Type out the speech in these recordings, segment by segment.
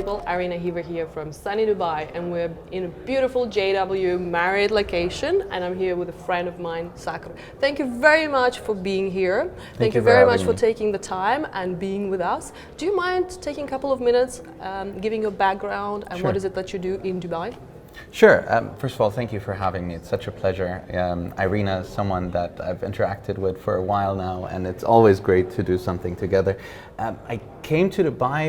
people, Irina Heaver here from sunny Dubai, and we're in a beautiful JW Marriott location, and I'm here with a friend of mine, Saqr. Thank you very much for being here. Thank you very much for taking the time and being with us. Do you mind taking a couple of minutes, giving your background and what is it that you do in Dubai? Sure. First of all, thank you for having me. It's such a pleasure. Irina is someone that I've interacted with for a while now, and it's always great to do something together. I came to Dubai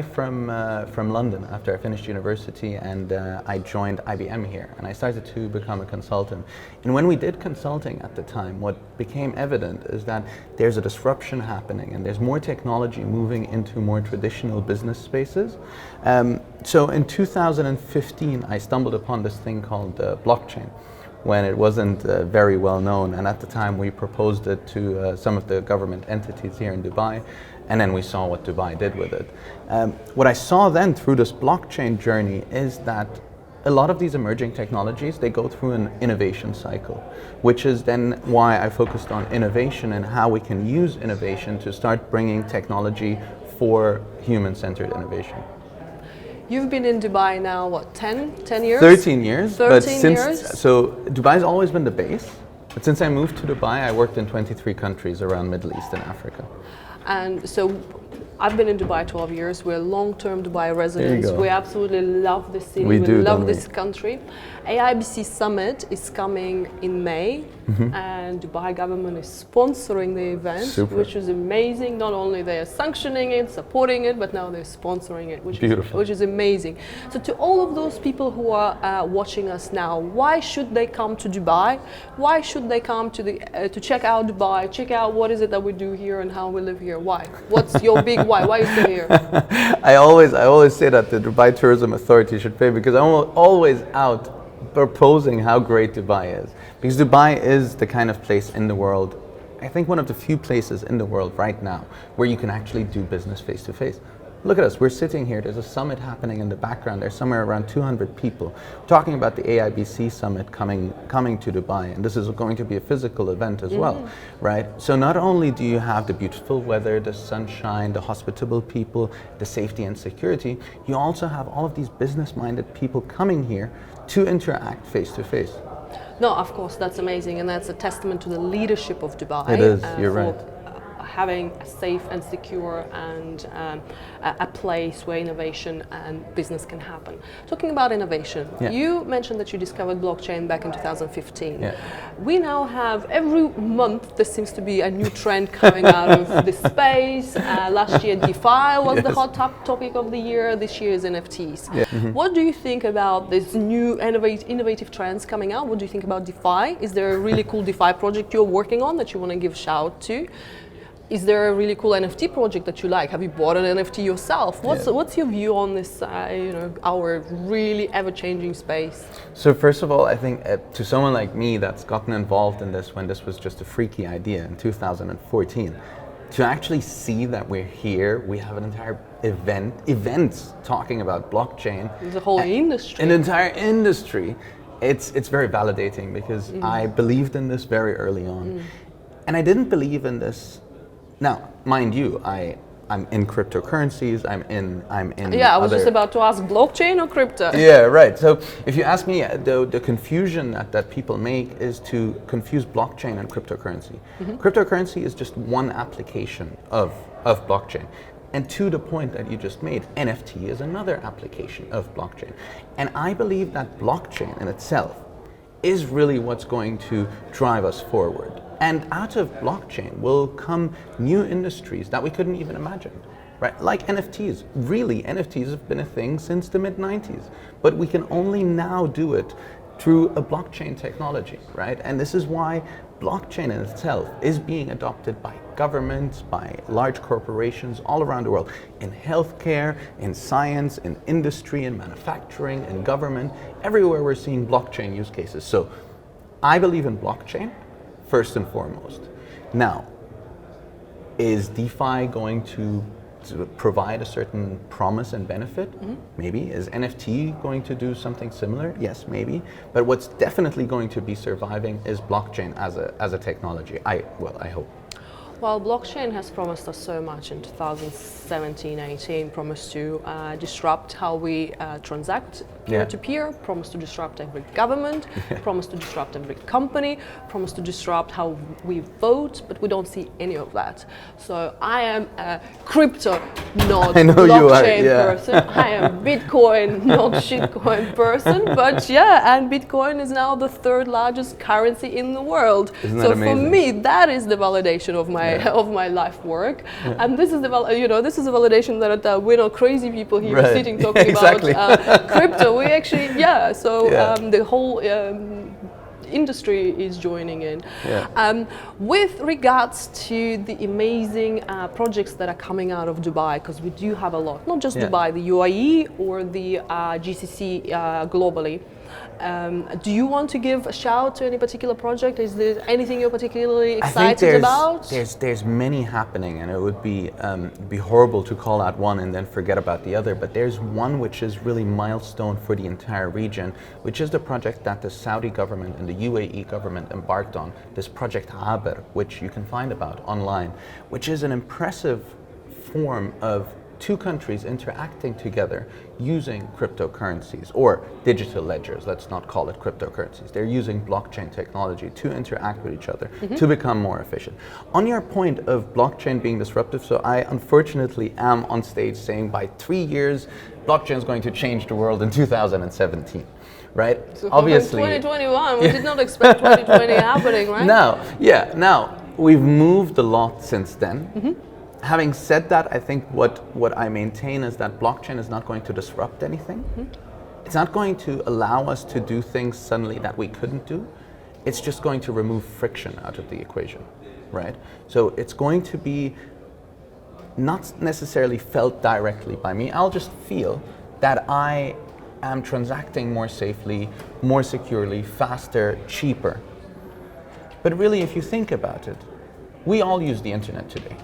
from London after I finished university, and I joined IBM here, and I started to become a consultant. And when we did consulting at the time, what became evident is that there's a disruption happening, and there's more technology moving into more traditional business spaces. So in 2015, I stumbled upon this thing called blockchain, when it wasn't very well known, and at the time we proposed it to some of the government entities here in Dubai, and then we saw what Dubai did with it. What I saw then through this blockchain journey is that a lot of these emerging technologies, they go through an innovation cycle, which is then why I focused on innovation and how we can use innovation to start bringing technology for human-centered innovation. You've been in Dubai now, what, 10 years? 13 years. 13 years? So Dubai's always been the base, but since I moved to Dubai, I worked in 23 countries around Middle East and Africa. And so I've been in Dubai 12 years. We're long-term Dubai residents. We absolutely love this city. We love this country. AIBC Summit is coming in May, and Dubai government is sponsoring the event, which is amazing. Not only they are sanctioning it, supporting it, but now they're sponsoring it, which is amazing. So to all of those people who are watching us now, why should they come to Dubai? Why should they come to to check out Dubai, check out what is it that we do here and how we live here? Why? What's your big why? Why are you still here? I always say that the Dubai Tourism Authority should pay, because I'm always out proposing how great Dubai is. Because Dubai is the kind of place in the world, I think one of the few places in the world right now where you can actually do business face to face. Look at us, we're sitting here, there's a summit happening in the background, there's somewhere around 200 people talking about the AIBC Summit coming to Dubai, and this is going to be a physical event as well, right? So not only do you have the beautiful weather, the sunshine, the hospitable people, the safety and security, you also have all of these business-minded people coming here to interact face to face. No, of course, that's amazing, and that's a testament to the leadership of Dubai. It is, you're right. Having a safe and secure and a place where innovation and business can happen. Talking about innovation, you mentioned that you discovered blockchain back in 2015. We now have, every month there seems to be a new trend coming out of this space. Last year DeFi was the hot topic of the year. This year is NFTs. What do you think about this new innovative trends coming out? What do you think about DeFi? Is there a really cool DeFi project you're working on that you want to give a shout to? Is there a really cool NFT project that you like? Have you bought an NFT yourself? What's your view on this, our really ever-changing space? So first of all, I think to someone like me that's gotten involved in this when this was just a freaky idea in 2014, to actually see that we're here, we have an entire events talking about blockchain. There's a whole industry. An entire industry. It's very validating, because I believed in this very early on. And I didn't believe in this. Now, mind you, I'm in cryptocurrencies, I'm in I was just about to ask, blockchain or crypto? Yeah, right. So if you ask me, the confusion that people make is to confuse blockchain and cryptocurrency. Cryptocurrency is just one application of blockchain. And to the point that you just made, NFT is another application of blockchain. And I believe that blockchain in itself is really what's going to drive us forward. And out of blockchain will come new industries that we couldn't even imagine, right? Like NFTs. Really, NFTs have been a thing since the mid-90s, but we can only now do it through a blockchain technology, right? And this is why blockchain in itself is being adopted by governments, by large corporations all around the world, in healthcare, in science, in industry, in manufacturing, in government. Everywhere we're seeing blockchain use cases. So I believe in blockchain first and foremost. Now, is DeFi going to provide a certain promise and benefit? Maybe. Is NFT going to do something similar? Yes, maybe. But what's definitely going to be surviving is blockchain as a technology. I hope. Well, blockchain has promised us so much in 2017-18, promised to disrupt how we transact peer-to-peer, promised to disrupt every government, promised to disrupt every company, promised to disrupt how we vote, but we don't see any of that. So I am a crypto, not blockchain person. I am Bitcoin, not shitcoin person, but and Bitcoin is now the third largest currency in the world. Isn't that amazing? For me, that is the validation of my of my life work, and this is the this is a validation that we're not crazy people here sitting talking about crypto. We actually the whole industry is joining in. With regards to the amazing projects that are coming out of Dubai, because we do have a lot, not just Dubai, the UAE or the GCC globally. Do you want to give a shout to any particular project? Is there anything you're particularly excited about? There's many happening, and it would be horrible to call out one and then forget about the other. But there's one which is really milestone for the entire region, which is the project that the Saudi government and the UAE government embarked on. This project Saqr, which you can find about online, which is an impressive form of two countries interacting together using cryptocurrencies or digital ledgers. Let's not call it cryptocurrencies. They're using blockchain technology to interact with each other to become more efficient. On your point of blockchain being disruptive, so I unfortunately am on stage saying by 3 years, blockchain is going to change the world in 2017. Right? So obviously 2021, we did not expect 2020 happening, right? Now we've moved a lot since then. Having said that, I think what I maintain is that blockchain is not going to disrupt anything. It's not going to allow us to do things suddenly that we couldn't do. It's just going to remove friction out of the equation, right? So it's going to be not necessarily felt directly by me. I'll just feel that I am transacting more safely, more securely, faster, cheaper. But really, if you think about it, we all use the internet today.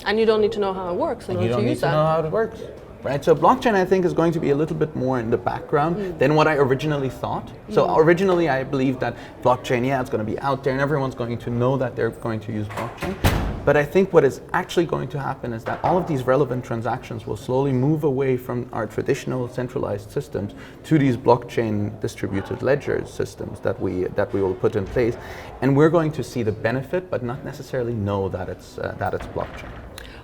And you don't need to know how it works in order to use that. You don't need to know how it works, right? So blockchain, I think, is going to be a little bit more in the background than what I originally thought. So originally, I believed that blockchain, it's going to be out there and everyone's going to know that they're going to use blockchain. But I think what is actually going to happen is that all of these relevant transactions will slowly move away from our traditional centralized systems to these blockchain distributed ledger systems that we will put in place, and we're going to see the benefit, but not necessarily know that it's blockchain.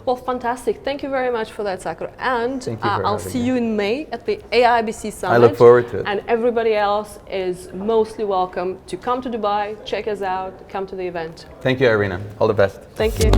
Well, fantastic. Thank you very much for that, Saqr. And I'll see me. you in May at the AIBC Summit. I look forward to it. And everybody else is mostly welcome to come to Dubai, check us out, come to the event. Thank you, Irina. All the best. Thank you.